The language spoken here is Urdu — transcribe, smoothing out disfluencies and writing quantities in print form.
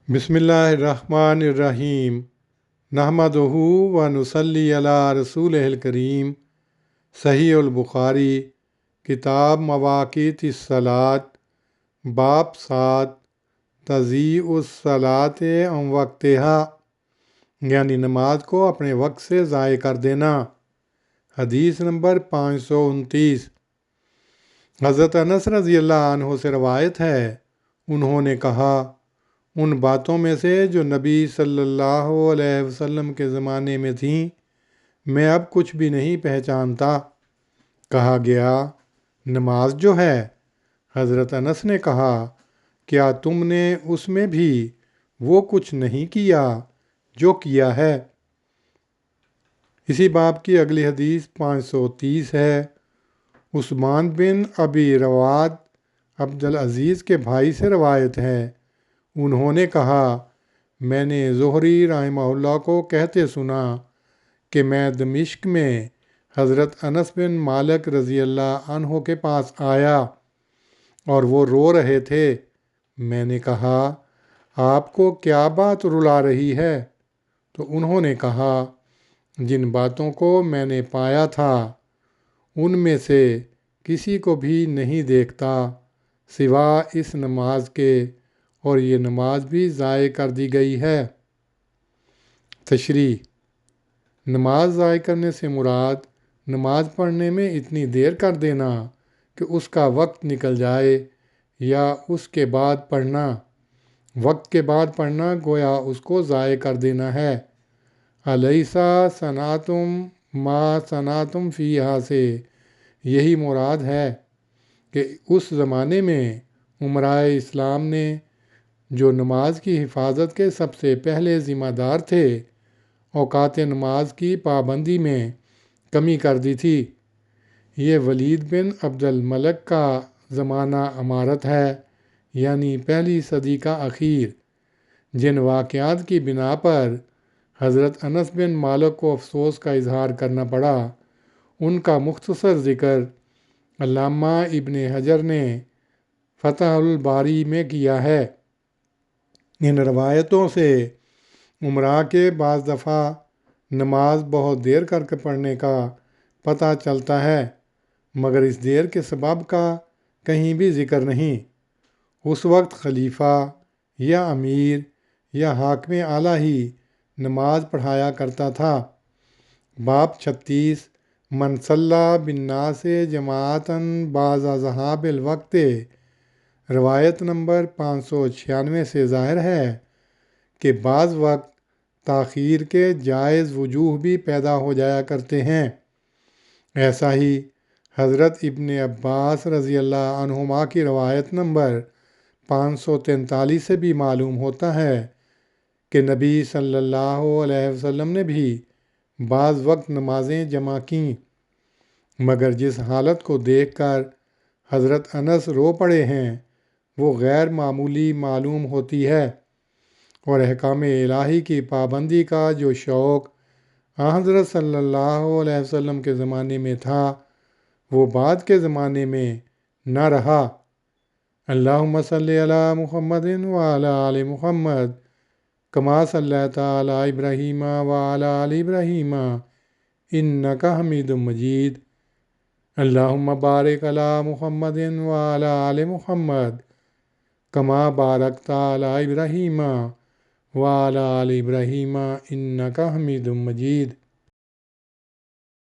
بسم اللہ الرحمن الرحیم نحمدہ و نصلی علی رسول الکریم۔ صحیح البخاری کتاب مواقیت الصلاۃ باب 7 تضییع الصلاۃ عن وقتہا، یعنی نماز کو اپنے وقت سے ضائع کر دینا۔ حدیث نمبر 529۔ حضرت انس رضی اللہ عنہ سے روایت ہے، انہوں نے کہا، ان باتوں میں سے جو نبی صلی اللہ علیہ وسلم کے زمانے میں تھیں میں اب کچھ بھی نہیں پہچانتا۔ کہا گیا، نماز جو ہے؟ حضرت انس نے کہا، کیا تم نے اس میں بھی وہ کچھ نہیں کیا جو کیا ہے؟ اسی باب کی اگلی حدیث 530 ہے۔ عثمان بن ابی رواد عبدالعزیز کے بھائی سے روایت ہے، انہوں نے کہا، میں نے زہری رحمہ اللہ کو کہتے سنا کہ میں دمشق میں حضرت انس بن مالک رضی اللہ عنہ کے پاس آیا اور وہ رو رہے تھے۔ میں نے کہا، آپ کو کیا بات رلا رہی ہے؟ تو انہوں نے کہا، جن باتوں کو میں نے پایا تھا ان میں سے کسی کو بھی نہیں دیکھتا سوا اس نماز کے، اور یہ نماز بھی ضائع کر دی گئی ہے۔ تشریح: نماز ضائع کرنے سے مراد نماز پڑھنے میں اتنی دیر کر دینا کہ اس کا وقت نکل جائے یا اس کے بعد پڑھنا۔ وقت کے بعد پڑھنا گویا اس کو ضائع کر دینا ہے۔ الیسا صنعتم ما صنعتم فیہا سے یہی مراد ہے کہ اس زمانے میں امرائے اسلام نے جو نماز کی حفاظت کے سب سے پہلے ذمہ دار تھے، اوقات نماز کی پابندی میں کمی کر دی تھی۔ یہ ولید بن عبد الملک کا زمانہ امارت ہے، یعنی پہلی صدی کا اخیر۔ جن واقعات کی بنا پر حضرت انس بن مالک کو افسوس کا اظہار کرنا پڑا، ان کا مختصر ذکر علامہ ابن حجر نے فتح الباری میں کیا ہے۔ ان روایتوں سے امراء کے بعض دفعہ نماز بہت دیر کر کے پڑھنے کا پتہ چلتا ہے، مگر اس دیر کے سبب کا کہیں بھی ذکر نہیں۔ اس وقت خلیفہ یا امیر یا حاکم اعلیٰ ہی نماز پڑھایا کرتا تھا۔ باب 36 من صلی بالناس جماعتاً بعد ذہاب الوقت۔ روایت نمبر 596 سے ظاہر ہے کہ بعض وقت تاخیر کے جائز وجوہ بھی پیدا ہو جایا کرتے ہیں۔ ایسا ہی حضرت ابن عباس رضی اللہ عنہما کی روایت نمبر 543 سے بھی معلوم ہوتا ہے کہ نبی صلی اللہ علیہ وسلم نے بھی بعض وقت نمازیں جمع کیں، مگر جس حالت کو دیکھ کر حضرت انس رو پڑے ہیں وہ غیر معمولی معلوم ہوتی ہے، اور احکام الہی کی پابندی کا جو شوق حضرت صلی اللہ علیہ وسلم کے زمانے میں تھا وہ بعد کے زمانے میں نہ رہا۔ اللہم صلی علی محمد وعلی آل محمد کما صلیت علی ابراہیم وعلی آل ابراہیم انک حمید مجید۔ اللہم بارک علی محمد وعلی آل محمد کما بارکت علی ابراہیم وعلی آل ابراہیم انک حمید مجید۔